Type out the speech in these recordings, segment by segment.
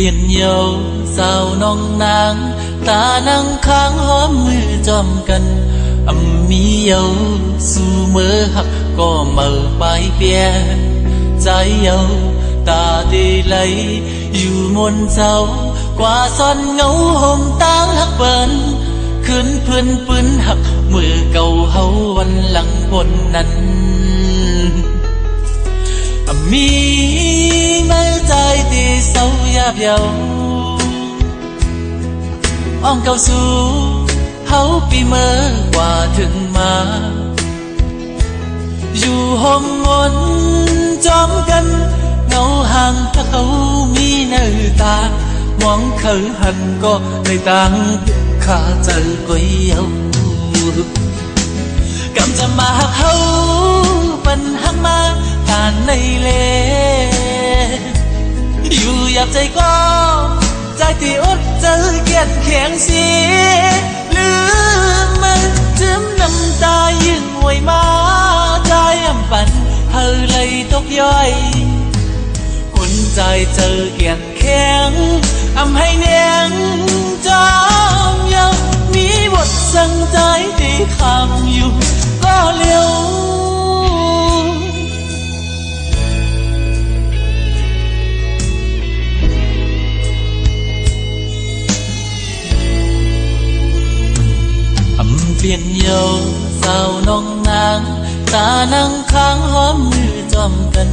ลี่ยนเยาสาวน้องนางตานั่งข้างหอมมือจอมกันมีเยาสู่เมื่อหักก็เมื่อไปเปียใจเยาตาดีไหลอยู่มนเจ้ากว่าซ่อนเงาห่มตางหักเปิ้นคืนเพื่อนปืนหักมือเก่าเฮาวันหลังบนนั้นมีเมื่อใจที่เศร้ายาบเยาอ้อมเก่าสู่เฮาปีเมื่อกว่าถึงมาอยู่ห้องมนจอมกันเงาห่างถ้าเขามีหน้าตามองเขาหันก็ในต่างข้าเจอก๋วยเยากำจะมาหักเขาเป็นหักมาการในเลอยู่หยาบใจก็ใจที่อดเจอเกียดแข็งเสียลืมมันจิ้มน้ำตายิ่งหวยมาใจอำปันเธอเลยตกย่อยคนใจเจอเกียดแข็งให้เนียงจอมเยามีบทสั่งใจที่คำอยู่ก็เลี้ยวเปลี่ยนเยาสาวน้องนางตานั่งข้างหอมมือจอมกัน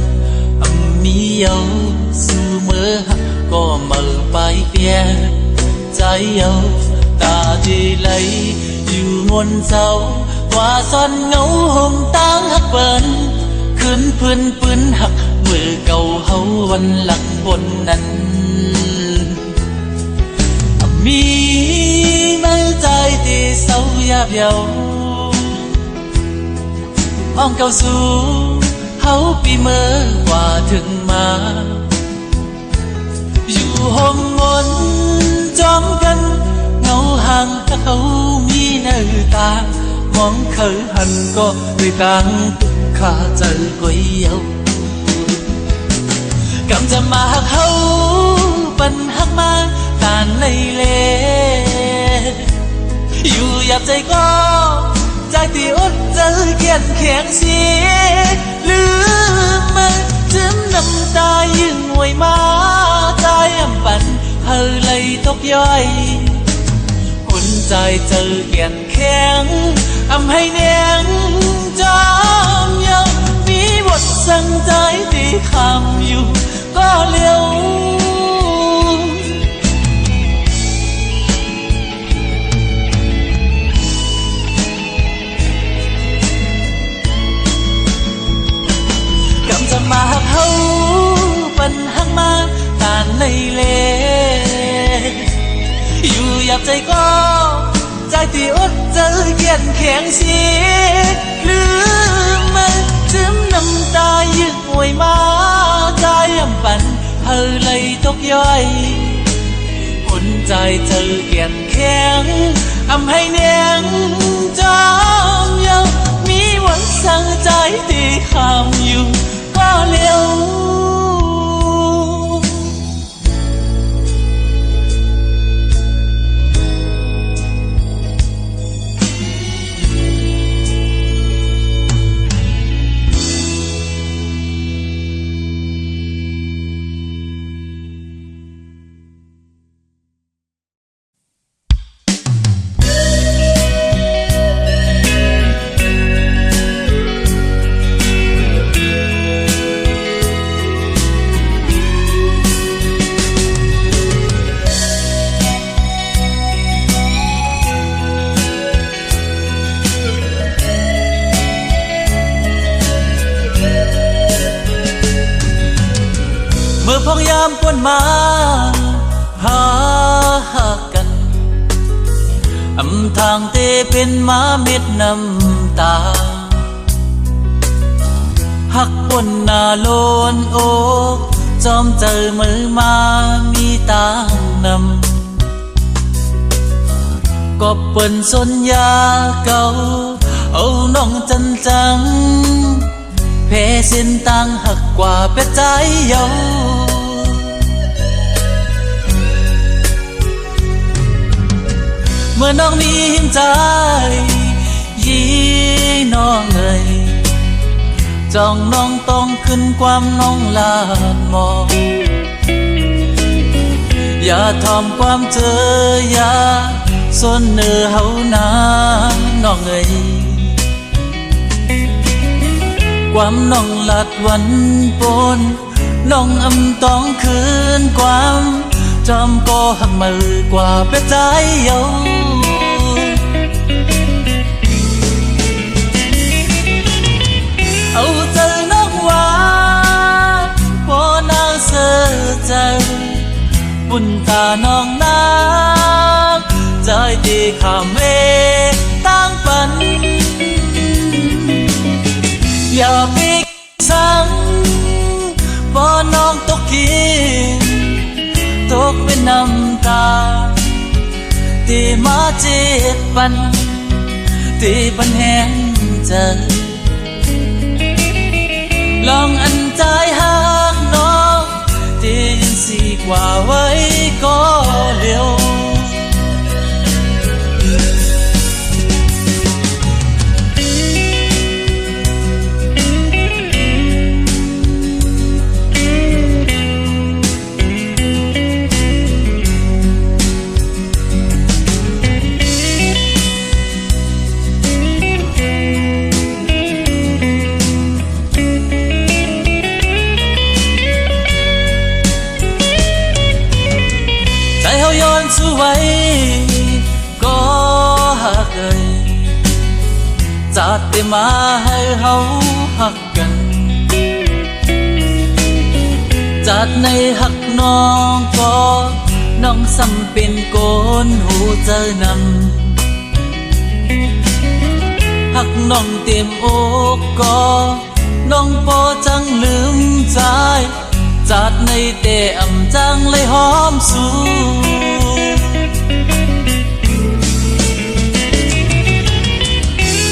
มีเยาสู่เมื่อหักก็เมื่อไปเปียใจเยาตาดีไหลอยู่มนเจ้าว่าซ่อนเงาห่มตางหักเปิ้นคืนเพื่อนปืนหักมือเก่าเฮาวันหลังบนนั้นมีเมื่อใจที่เศร้ายาบเยาอ้อมเก่าสู่เฮาปีเมื่อกว่าถึงมาอยู่ห้องมนจอมกันเงาห่างถ้าเขามีหน้าตามองเขาหันก็ด้วยต่างข้าเจอก๋วยเยากำจะมาหักเขาปันหักมาตานในเลอยู่หยาบใจก็ใจที่อดเจอเกียดแข็งเสียลืมมันจิ้มน้ำตายิ่งหวยมาใจอำปันเธอเลยตกย่อยคนใจเจอเกียดแข็งให้เนียงจอมเยามีบทสั่งใจที่คำอยู่ก็เลี้ยวจะมาหักเขาปันหักมาตานในเลอยู่หยาบใจก็ใจที่อดเจอเกียดแข็งเสียลืมมันจิ้มน้ำตายิ่งหวยมาใจอำปันเธอเลยตกย่อยคนใจเจอเกียดแข็งให้เนียงจอมเยามีหวังสั่งใจที่คำอยู่ก็เลี้ยว พองยามปวนมาหากันทางเตเป็นมาเม็ดน้ำตาหักปนหน้าโลนอกจอมเจอมือมามีตางนำก็เปิ้นสนยาเก่าเอาน้องจังเพเส้นต่างหักกว่าเป็ดใจเยา มื่อน้องมีหินใจยีน้องเอ่ยจ้องน้องต้องขึ้นความน้องลาดมองอย่าทอมความเธออย่าสนเนื้อเฮานาน้องเอ่ยความน้องลัดวันปนน้องอำต้องคืนความจำก็หักมือกว่าเป็ดใจเยาเอาใจน้องว่าพอนางเสือใจบุญตาน้องนางใจตีขามเวตั้งปันอย่าไปสั่งพอน้องตกกินตกเป็นน้ำตาที่มาเจ็บปันที่ปันแห้งใจลองอันใจหักน้องที่ยินสีกว่าไว้ก็เร็วสู้ไว้ก็หักเลยจัดได้มาให้เฮาหักกันจัดในหักน้องก็น้องซ้ำเป็นโกนหูเจอนำหักน้องเต็มอกก็น้องพอจังลืมใจจัดในเตะอ่ำจังเลยหอมสู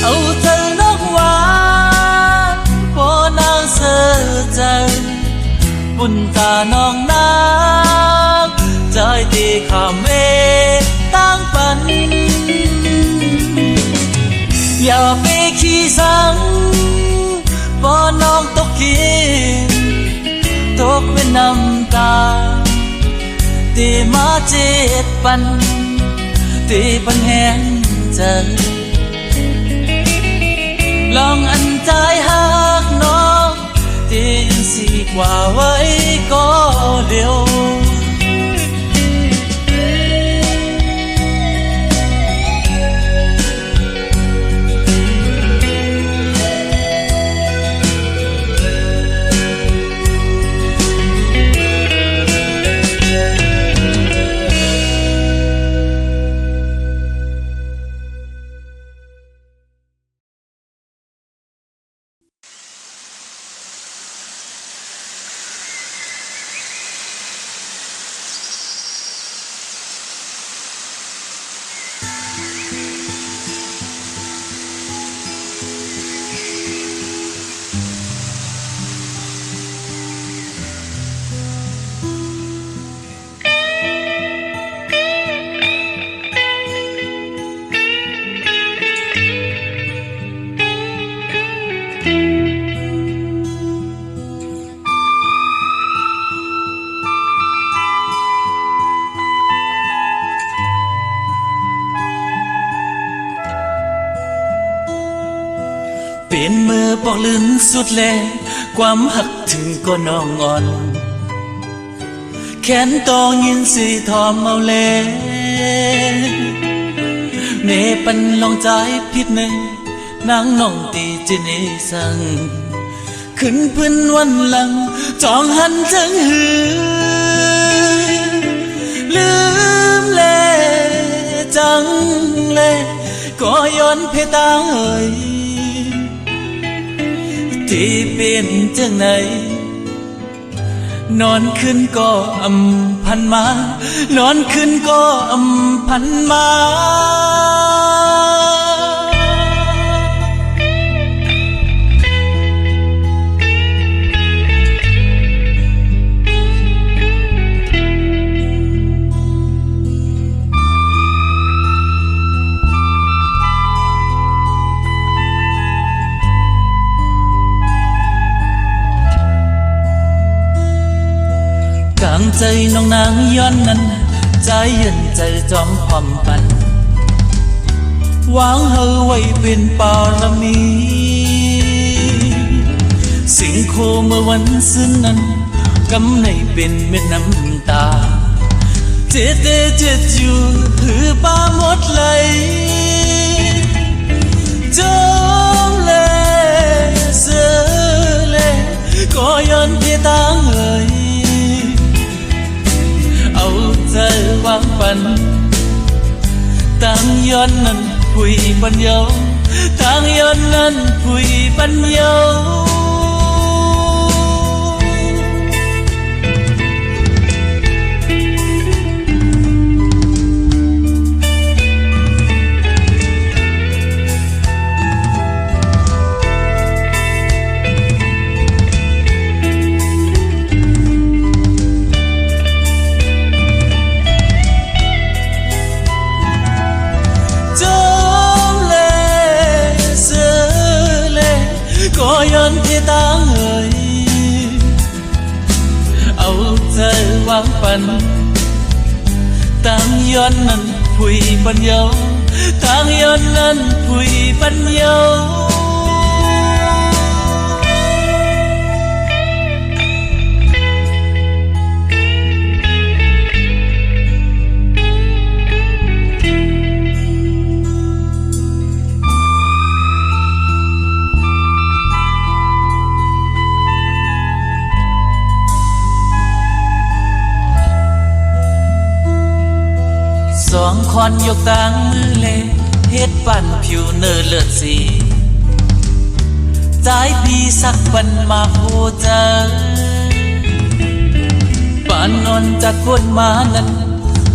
เอาเธอนกหวานพอนางเสือใจบุญตาน้องนางใจตีขามเวตั้งปันอย่าไปขี้สังพอน้องตกกินตกเป็นน้ำตาที่มาเจ็บปันที่ปันแห้งใจลองอันใจหักน้องที่ยังสีกว่าไว้ก็เร็วเป็นมือปอกลื่นสุดแลความหักถึงก็น้องอ่อนแขนตองยินสีทอมเอาแลเนปันลองใจผิดหนึ่งนางน้องตีจินเอสังขึ้นพื้นวันหลังจองหันจังหือลืมแลจังแลก็ย้อนเพตาเอ่ยที่เป็นจังไหนนอนขึ้นก็อำพันมานอนขึ้นก็อำพันมา ใจน้องนางย้อนนั้นใจเย็นใจจอมความปันวางเฮาไว้เป็นปารมีสิ่งโคเมื่อวันซึ้งนั้นกำในเป็นเม็ดน้ำตาเจ็ดอยู่ถือป้าหมดเลยจมเลยเสือเลยก็ย้อนที่ตั้งเอ่ยเอาใจวางปันตั้งย้อนนั้นผู้ปัญญาตั้งย้อนนั้นผู้ปัญญาก็ย้อนที่ตั้งเอ่ยเอาใจวางปันตั้งย้อนนั้นผู้ปัญญาตั้งย้อนนั้นผู้ปัญญาสองคอนยกตั้งมือเลเฮ็ดปั่นผิวเนื้อเลือดสีใจพี่สักปันมาโหเจอป่านนอนจากคนมานั้น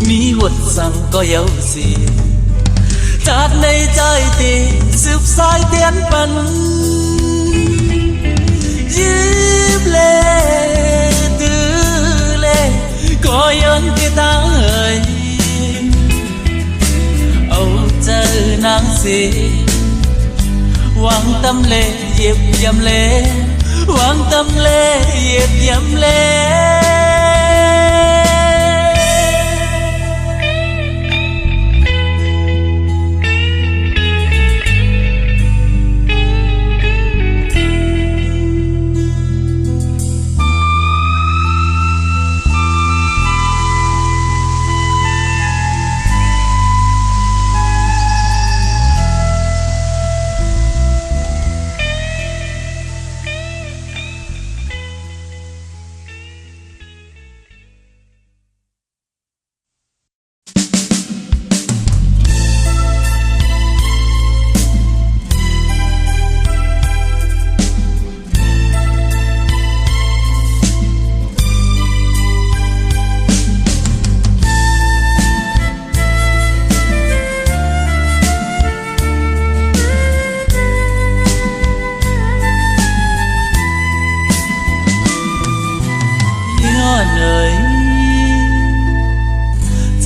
มีหดสั่งก็เย้าสีจากในใจตีสืบสายเตียนปันยิ้มเลตื้อเลก็ย้อนที่ตาเอ่ยเจอนางสีหวังตำเลเหยียบยำเลหวังตำเลเหยียบยำเล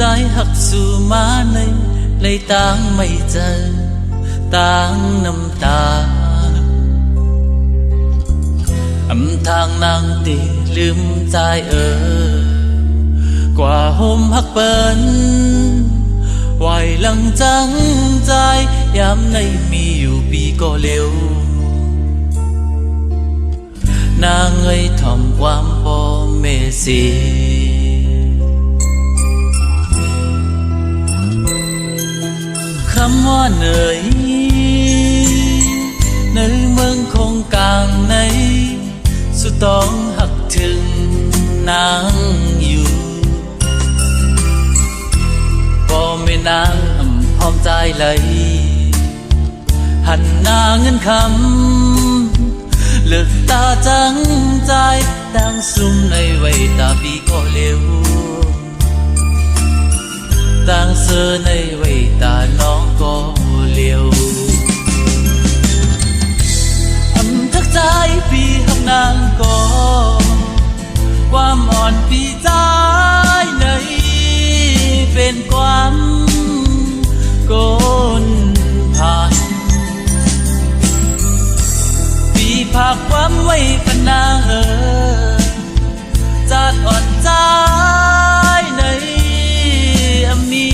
ใจหักสู่มาในเลยต่างไม่เจอต่างน้ำตาทางนางตีลืมใจกว่าห่มหักเปิ้นไหวหลังจังใจยามในมีอยู่ปีก็เร็วนางเอ้ยถ่อมความพ่อแม่สีคำว่าเหนื่อยในเมืองคงกลางในสุดต้องหักถึงนางอยู่พอไม่นางพร้อมใจเลยหันหน้าเงินคำเลือกตาจังใจดังซุ่มในไว้ตาปีก็เร็วต่างเสือในไว้ตาน้องก็เลี้ยวทักใจพี่หักนางก็ความอ่อนพี่ใจในเป็นความโกนผ่านพี่ภาคความไว้พนาจัดอ่อนใจ มี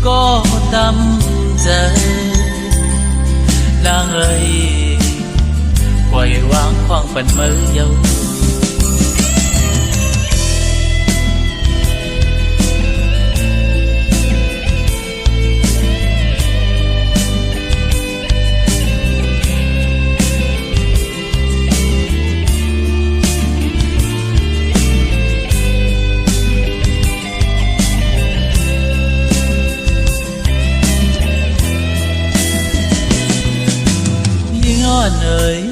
ก็ตำใจนางเอ้ยปล่อยวางความฝันเมื่อเยาว์เอ่ย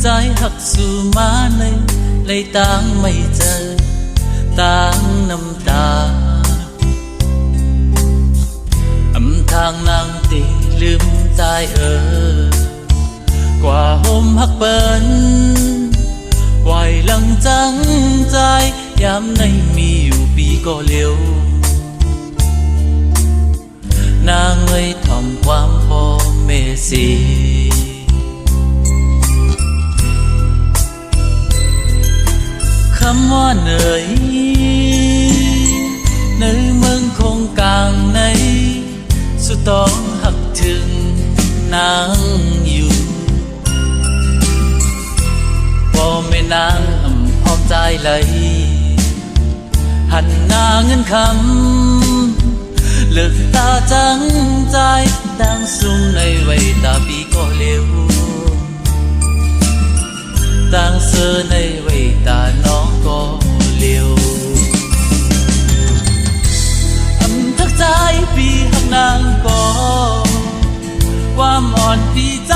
ใจหักสู่มาเลยต่างไม่เจอต่างน้ำตาทางนางตีลืมตายกว่าห่มหักเปิ้นไหวหลังจังใจยามในมีอยู่ปีก็เร็วนางเลยทำความพอเมสีคำว่าเหนื่อยในเมืองคงกลางในสุดต้องหักถึงนางอยู่พอแม่นางพร้อมใจเลยหันหน้าเงินคำเลิกตาจังใจตั้งสูงในไว้ตาปีก็เร็วตั้งเสือในไว้ตาน้องก็เร็วทักใจปีหักนางก็ความอ่อนปีใจ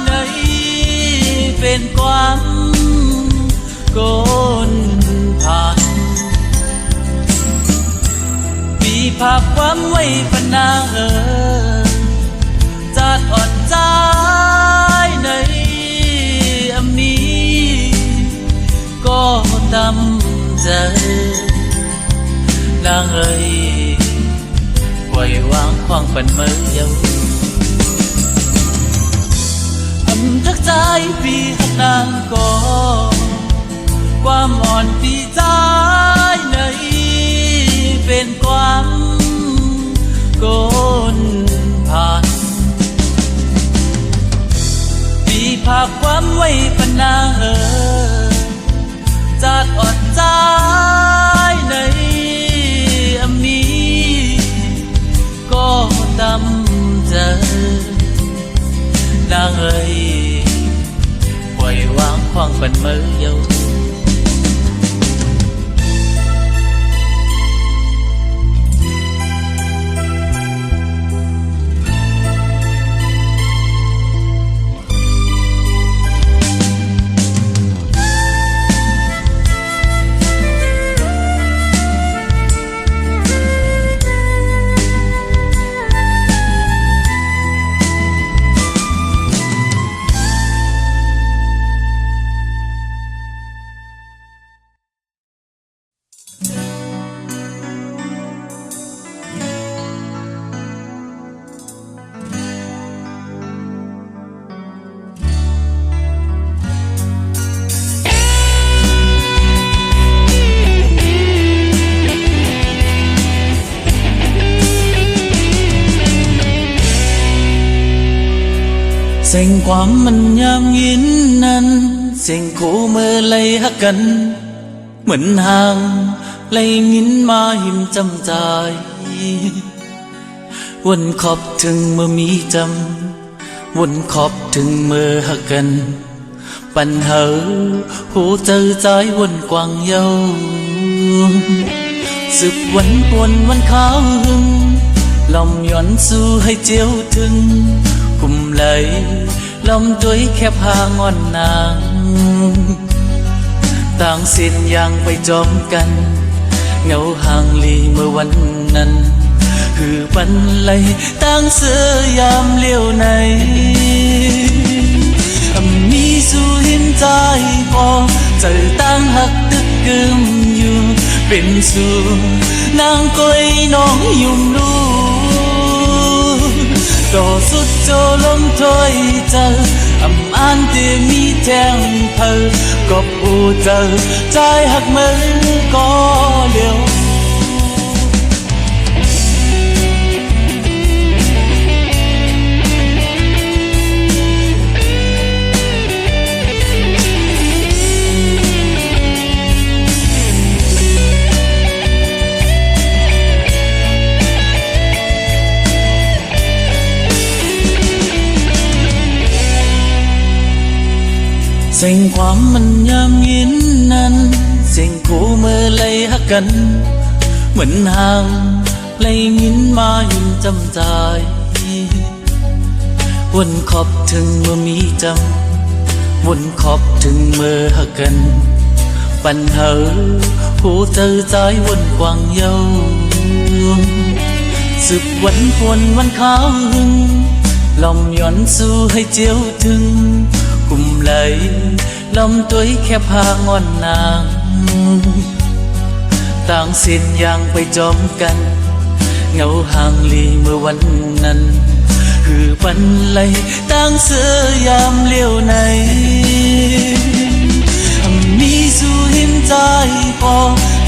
ในเป็นความโกนผ่านภาพความไว้ปนาจัดอ่อนใจในมีก็ตำใจนางเอ้ยปล่อยวางความฝันเมื่อเยาว์ทักใจปีหักนางก็ความอ่อนปีใจในเป็นความโกนผ่านปีภาคความไว้ปนาจัดอ่อนใจในมีก็ตำใจนางเอ้ยปล่อยวางความฝันเมื่อเยาว์เสียงความมันยามยินนั้นเสียงคู่มือไล่หักกันเหมือนห่างไล่ยินมาหิมจำใจวนขอบถึงเมื่อมีจำวนขอบถึงเมื่อหักกันปัญหาหูเจอใจวนกวางเยาสืบวันปวนวันขาวหึงลมย้อนสู้ให้เจียวถึงกุมไหลลมตัวแค่พางอนนางต่างสิ้นอย่างไปจอมกันเงาห่างลีเมื่อวันนั้นคือบันไลต่างเสือยามเลี้ยวในมีสู้หินใจพอเจอตั้งหักตึกกึมอยู่เป็นสู้นางก้อยน้องยุ่มลูต่อสุดโจลมถอยเจออ่านที่มีแทงเพอกบอูเจอใจหักมือก็ เสียงความมันยามยินนั้นเสียงคู่มือเลยฮักกันเหมือนห่างเลยยินมาหินจำใจวนขอบถึงเมื่อมีจำวนขอบถึงเมื่อฮักกันปัญหาผู้เจอใจวนกว้างเยาสืบวันฝนวันขาวหึงลมย้อนสู้ให้เจียวถึงกุมไหลลมตัวแค่พางอนนางต่างสิ้นอย่างไปจอมกันเงาห่างลีเมื่อวันนั้นคือปันไหลต่างเสือยามเลี้ยวในมีสู้หินใจพอ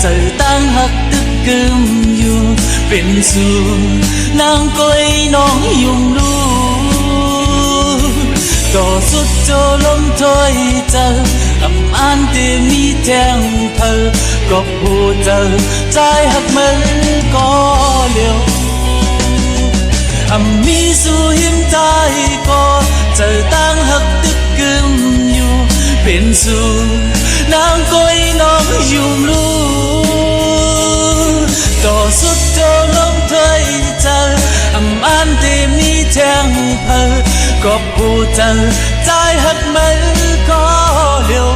เจอตั้งหักตึกกึมอยู่เป็นสู่นางก้อยน้องยุ่งลูต่อสุดโจลมถอยเจออ่านที่มีแทงเธอก็ผู้เจอใจหักมือก็เลี้ยวมีสู้หินใจก็เจอตั้งหักตึกกึมอยู่เป็นสู่นางก้อยน้องยุ่งลูต่อสุดโจลมถอยเจออ่านที่มีแทงเธอก็ผู้เจอใจหักมือก็เลี้ยว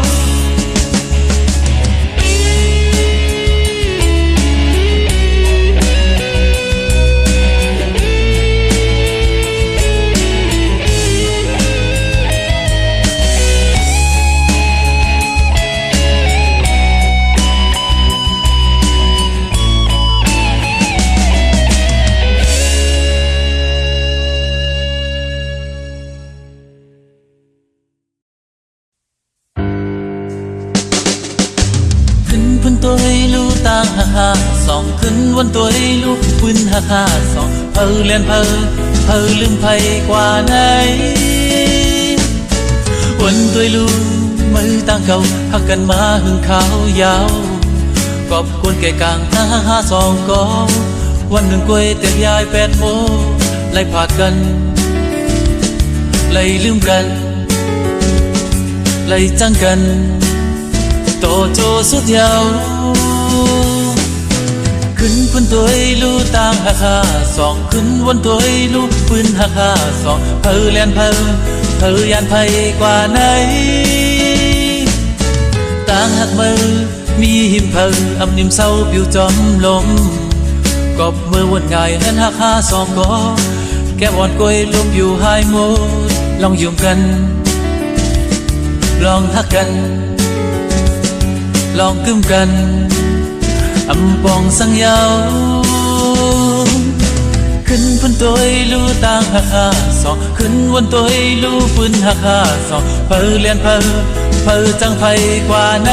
ตัวให้รู้ต่างหาหาสองขึ้นวันตัวให้รู้พื้นหาหาสองเพอเลียนเพอลืมไผกว่าไหนวันตัวรู้มือต่างเก่าหักกันมาหึงขาวยาวกอบควรแก่กลางหาสองก็วันหนึ่งกล้วยเตียงยาย8 โมงไล่ผาดกันไล่ลืมกันไล่จังกันโตโจสุดยาวขึ้นพื้นตัวให้รู้ต่างหาค่าสองขึ้นวันตัวให้รู้พื้นหาค่าสองเพอเลียนเพอยานไผกว่าไหนต่างหักมือมีหิมเพออำนิ่มเศร้าปิวจอมลมกอบมือวนง่ายนั้นหักหาสองก็แก้วอ่อนกล้วยลมอยู่หายหมดลองยุ่มกันลองทักกันลองกึ้มกันปองสังยาวขึ้นพื้นตัวให้รู้ต่างหาค่าสองขึ้นวันตัวให้รู้พื้นหาค่าสองเพอเลียนเพอจังไผกว่าไหน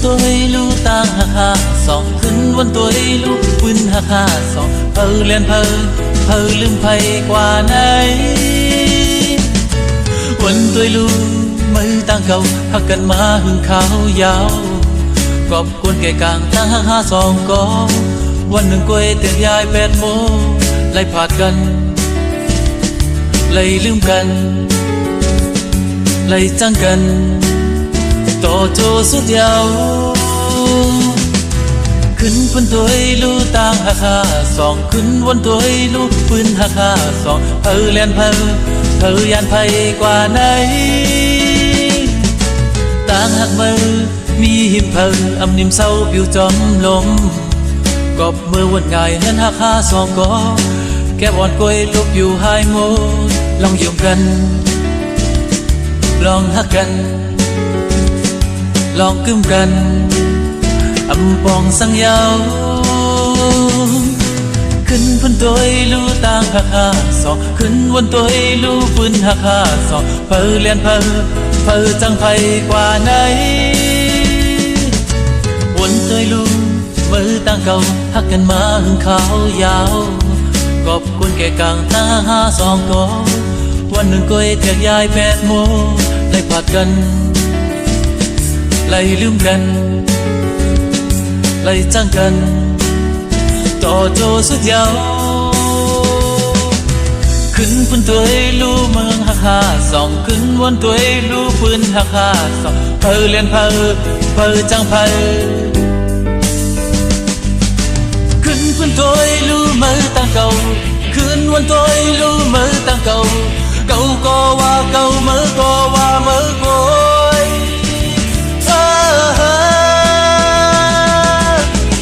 ตัวให้รู้ต่างหาค่าสองขึ้นวันตัวให้รู้พื้นหาค่าสองเพอเลียนเพอลืมไผกว่าไหนวันตัวรู้มือต่างเก่าหักกันมาหึงขาวยาวกอบกวนแก่กลางทั้งหาสองก็วันหนึ่งกล้วยเตียงยาย8 โมงไล่ผาดกันไล่ลืมกันไล่จังกันโตโจสุดยาวขึ้นพื้นตัวให้รู้ต่างหาค่าสองขึ้นวันตัวให้รู้พื้นหาค่าสองเพอเลียนเพอยานไผกว่าไหนต่างหักมือมีหิมเพออำนิ่มเศร้าปิวจอมลมกอบมือวนง่ายนั้นหักหาสองก็แก้วอ่อนกล้วยลบอยู่หายหมดลองยุ่มกันลองหักกัน ลองกึมกันอำปองสังเยาขึ้นพ้นตัวลู่ต่างหักหาสองขึ้นวนตัวลู่ฟื้นหักหาสองเพอเลียนเพอจังไผกว่าไหนวนตัวลู่มือต่างเก่าหักกันมาหึงขาวยาวขอบคุณแก่กลางตาหาสองตัววันหนึ่งก้อยเถียกยาย8 โมงได้พาดกันไล่ลืมกันไล่จ้างกันต่อโจสุดยาวขึ้นพุ่นตัวลู่เมืองหักหาสองขึ้นวนตัวลู่ปืนหักหาสองเพอเลียนเพอจังเพอขึ้นพุ่นตัวลู่มือต่างเก่าขึ้นวนตัวลู่มือต่างเก่าเก่าก็ว่าเก่ามือก็ว่ามือโกย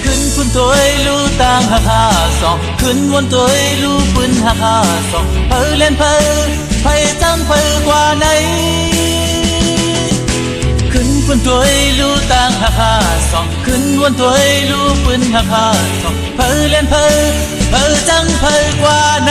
ขึ้นพุ่นตัวลู่ต่างหักหาสองขึ้นวนตัวลู่ปืนหักหาสองเพอเล่นเพอจังเพอกว่าไหนขึ้นพุ่นตัวลู่ต่างหักหาสองขึ้นวนตัวลู่ปืนหักหาสองเพอเล่นเพอจังเพอกว่าไหน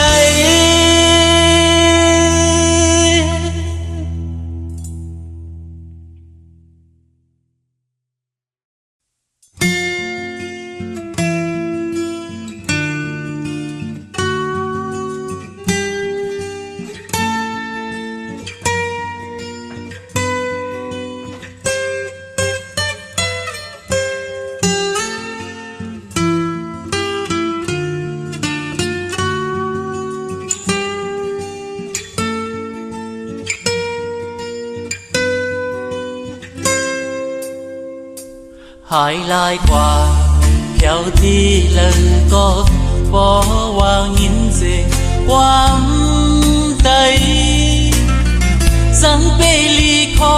หายลายกว่าแถวที่เลยก็บอกว่ายินเสียงความใจสังเปลีขอ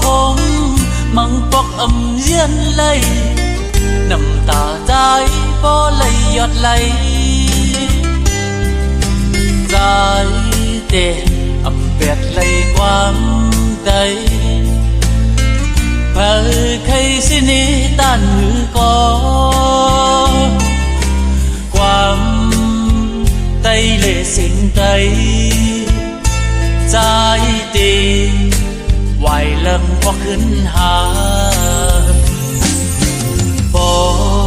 คงมังปอกอำเยียนไหลน้ำตาใจพอไหลหยดไหลใจเตะอำเปียดไหลความใจเพอใครสินี้ต้านมือก่อความไตเลสิงไตใจตีไหวเลิงพอขึ้นหาบอ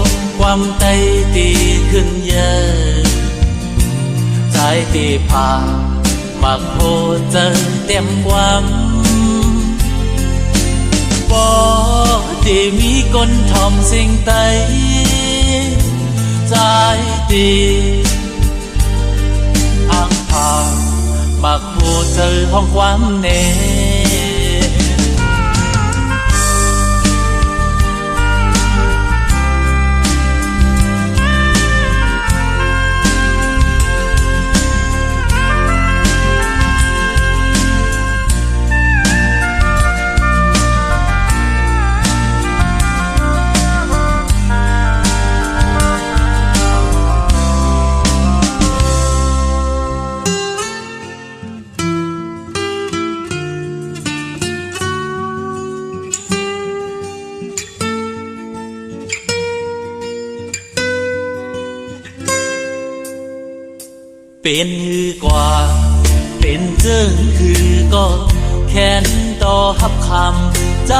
กความไตตีขึ้นเยอะใจตีผ่ามักโหเจอเต็มความที่มีคนทอมสิ่งใดใจดีอ่างผ่ามักพูดเจอห้องความเนเป็นคือกว่าเป็นเจิงคือก็แค้นต่อหับคำใจ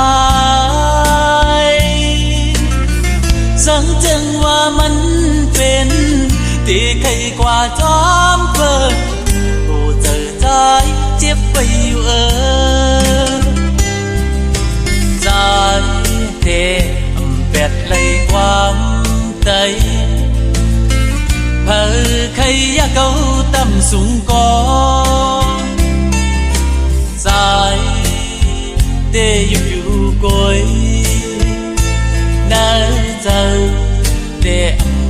สังจึงว่ามันเป็นตีใครกว่าจอมเปิดโอ้เจอใจเจ็บไปอยู่ใจเตะแปดเลยความใจเพอใครอยากเกาต่ำสูงก่อสายเตยอยู่กอยน่าเจอเต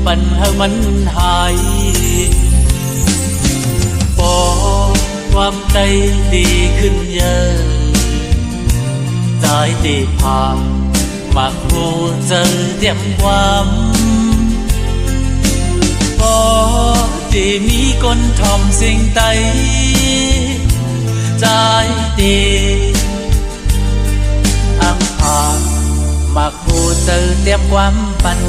ปัญหามันหายพอความใจดีขึ้นเยอะใจตีผ่านมักหูเจอเตรียมความที่มีคนทอมสิ่งใดใจดีอังพา เจอเตรียมความปัน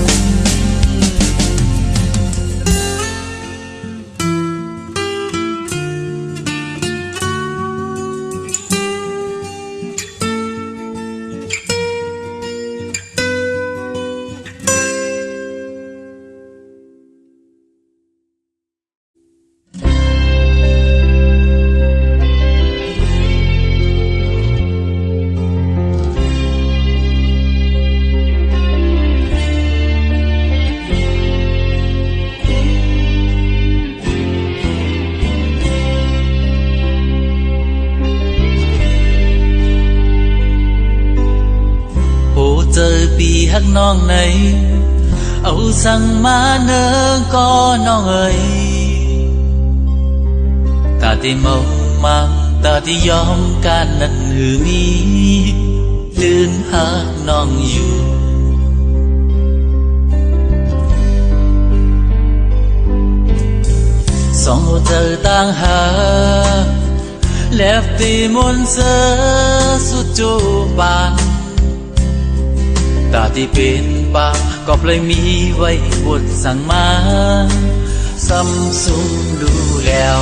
เจอปีฮักน้องไหนเอาสั่งมาเนิงก็น้องเอ๋ยตาที่เมามาตาที่ยอมการนั้นหือมีลื่นหักน้องอยู่สองหัวเจอต่างหาแล้วตีมนเสือสุดจูบานตาที่เป็นปากก็เลยมีไว้บทสั่งมาซัมซุงดูแล้ว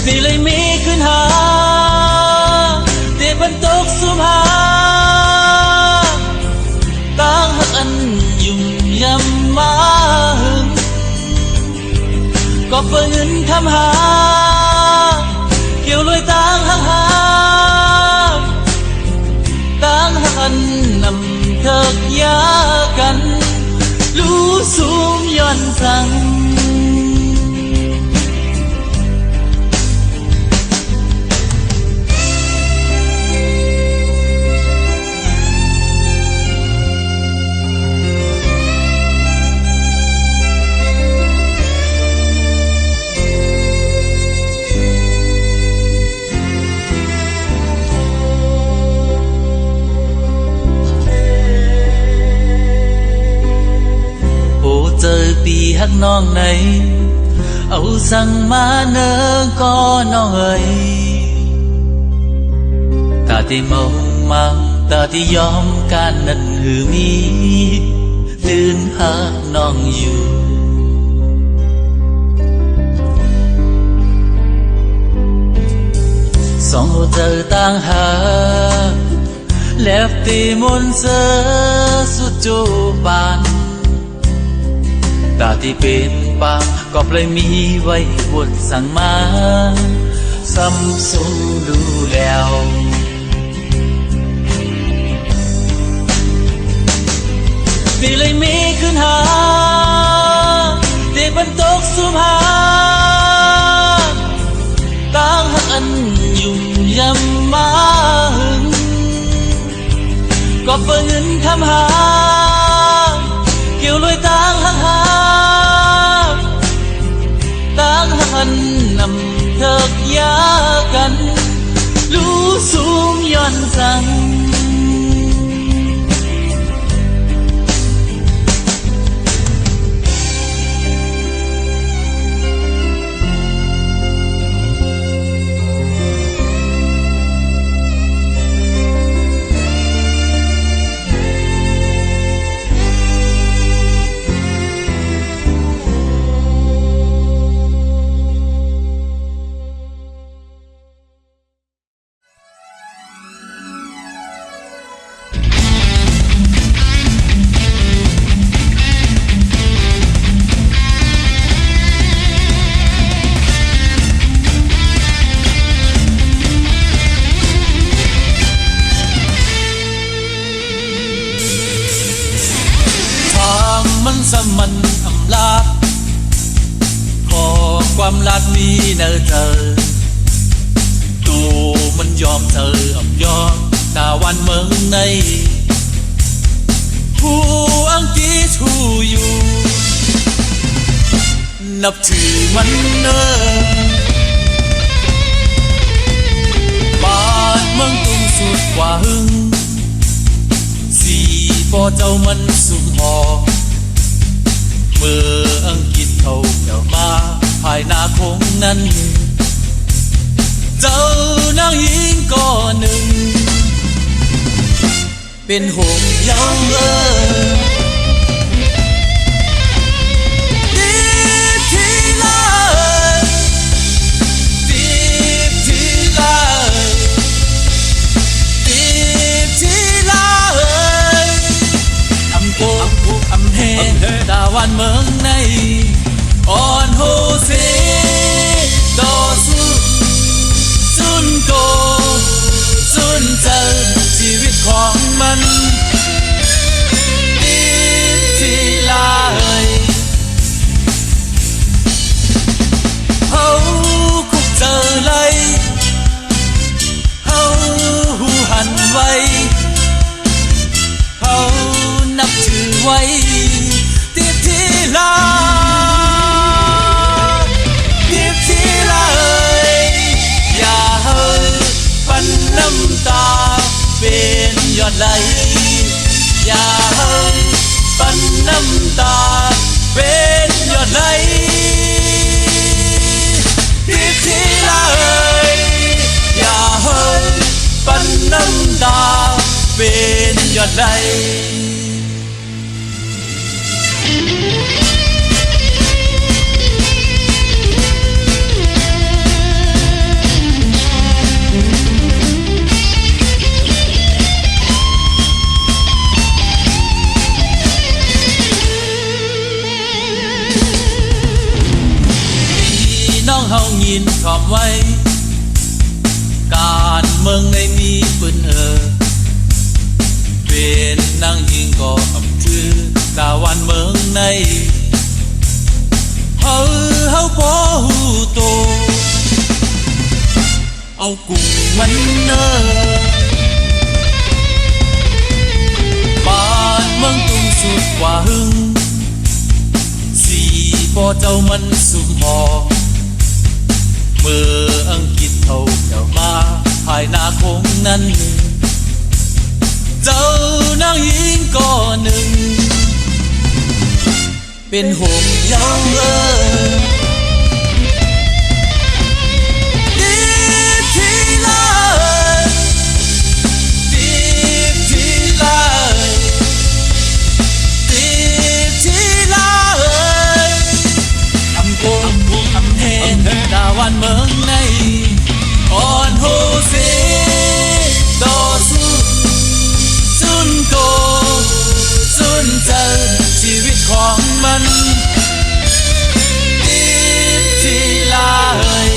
นี่เลยมีขึ้นหาเตียบันตกสุมหาตั้งหักอันยุ่งยำมาหึงก็เปิดเงินทำหาเกี่ยวลอยต่างหักหาต่างหันนำเถิกยากันรู้สูมย้อนสั่งเจอปีฮักน้องไหนเอาสั่งมาเนิงก็น้องเอ๋ยตาที่เมามาตาที่ยอมการนั้นหือมีลื่นหักน้องอยู่สองหัวเจอต่างหาแล้วตีมนเสือสุดจูบานตาที่เป็นปากก็เลยมีไว้บทสั่งมาซัมซุงดูแล้วนี่เลยมีขึ้นหาเตียบันตกสุมหาตั้งหักอันยุ่งยำมาหึงก็เปิดเงินทำหาเกี่ยวลอยต่างหักหาต่างหันนำเถิกยากันรู้สูมย้อนสั่งสมันอำลาขอความลัดมีเนอเธอตัวมันยอมเธออำยอมตาวันเมืองในผู้อังกีทูอยู่นับถือมันเนอบานเมืองตุงสุดกว่าหึงสีพอเจ้ามันสุมหอเมื่ออังกฤษเขาเกี่ยวมาภายนาคงนั้น เจ้านางหญิงก็หนึ่งเป็นห่วงเยาว์ดีทีเลยดีทีเลยดีทีเลยอำโกอำเฮตาวันเมืองในอ่อนโฮเซดอสุสุนโกสุนเจอชีวิตของมันดีทีเลยเฮาคุกเจอเลยเฮาหูหันไว้เฮานับถือไว้ดีทีเลยอย่าเฮาปันน้ำตาเป็นยอดไหลอย่าเฮาปันน้ำตาเป็นยอดไหลดีทีเลยอย่าเฮาปันน้ำตาเป็นยอดไหลน้องเฮายินขอบไว้การเมืองในมีปืนเป็นนางหญิงก็อำถือกาวันเมืองในเฮาบ่ฮู้โตเอากุ้งมันบ้านเมืองตุ้งสุดกว่าหึงสีบ่เจ้ามันสุมหอเมื่ออังกฤษเขาเจ้ามาภายนาคงนั้นเจ้านางหญิงก็หนึ่งเป็นห่วงเยาว์ดีทีเลยดีทีเลยดีทีเลยอำโกอำเฮดาวันเมืองในอ่อนโฮเซดอสุสุนโกสุนเจอชีวิตของมันดีทีเลย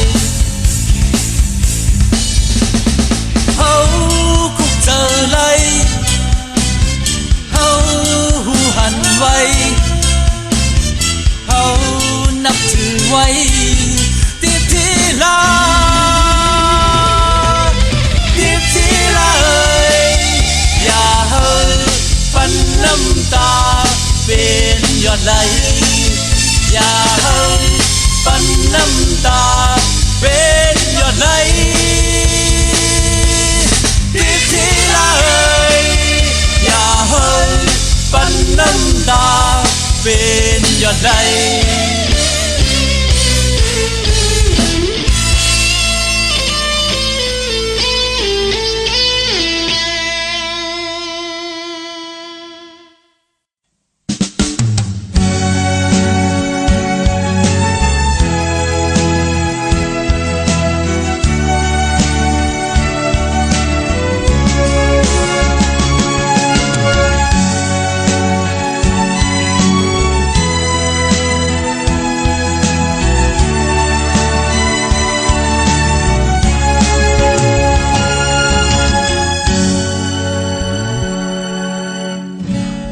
เฮาคุกเจอเลยเฮาหูหันไว้เฮานับถือไว้ดีทีเลยดีทีเลยอย่าเฮาปันน้ำตาเป็นยอดไหลอย่าเฮาปันน้ำตาเป็นยอดไหลดีทีเลยอย่าเฮาปันน้ำตาเป็นยอดไหล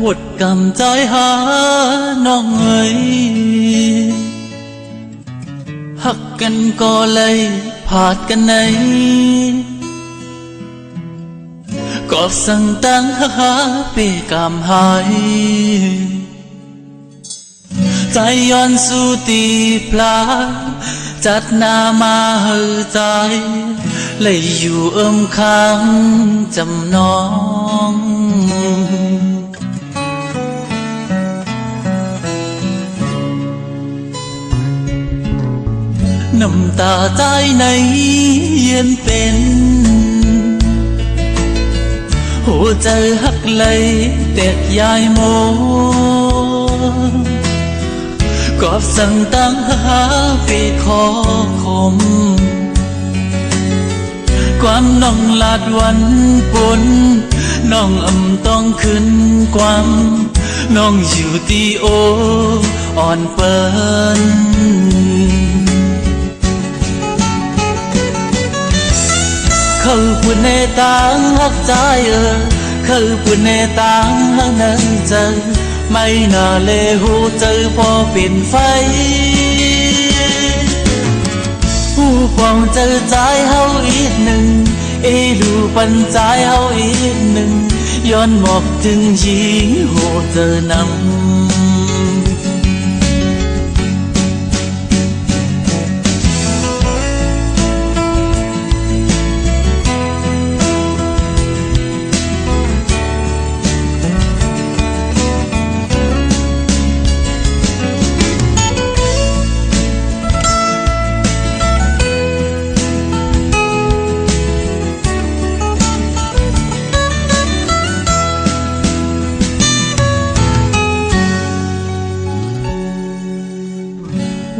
หดกำใจหาน้องเอ๋ยหักกันก็เลยผาดกันไหนก็สั่งตั้งหาเปกามหายใจย้อนสู่ตีพลาจัดหน้ามาเหือใจเลยอยู่ค้างจำนองน้ น้ำตาใจในเย็นเป็นหัวใจหักไหลแตกยายโมกอบสั่งตั้งหาปีคอคมความน้องลาดวันปนน้องต้องขึ้นความน้องอยู่ตีโออ่อนเปิ้นเขาพูดในต่างหักใจเขาพูดในต่างหักนั้นเจอไม่น่าเลหูเจอพอเป็นไฟผู้ปองเจอใจเฮาอีกหนึ่งดูปันใจเฮาอีกหนึ่งย้อนหมอกถึงหญิงโหเจอนำ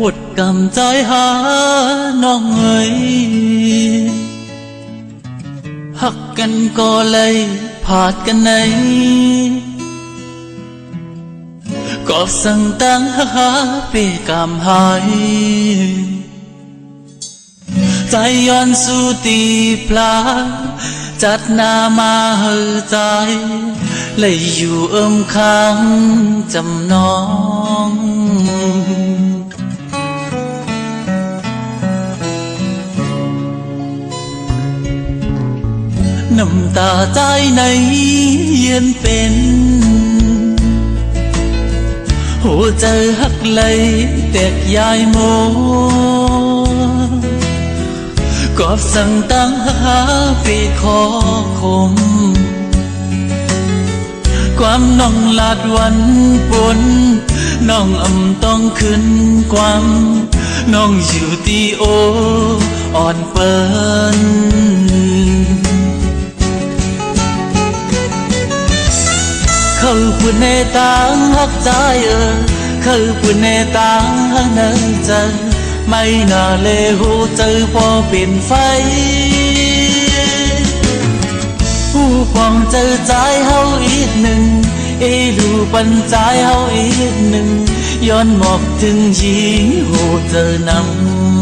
หดกำใจหาน้องเอ๋ยหักกันก็เลยผาดกันไหนก็สั่งตั้งหาเปกามหายใจย้อนสู่ตีปลาจัดหน้ามาเหือใจเลยอยู่ข้างจำนองน้ำตาใจในเย็นเป็นหัวใจหักไหลแตกยายโมกอบสั่งตั้งหาปีคอคมความน้องลาดวันปนน้องต้องขึ้นความน้องอยู่ตีโออ่อนเปิ้นเขาพูดในต่างหักใจเขาพูดในต่างหักนั้นใจไม่น่าเลหูเจอพอเป็นไฟผู้ปองเจอใจเฮาอีกหนึ่งดูปันใจเฮาอีกหนึ่งย้อนหมอกถึงหญิงโหเจอนำ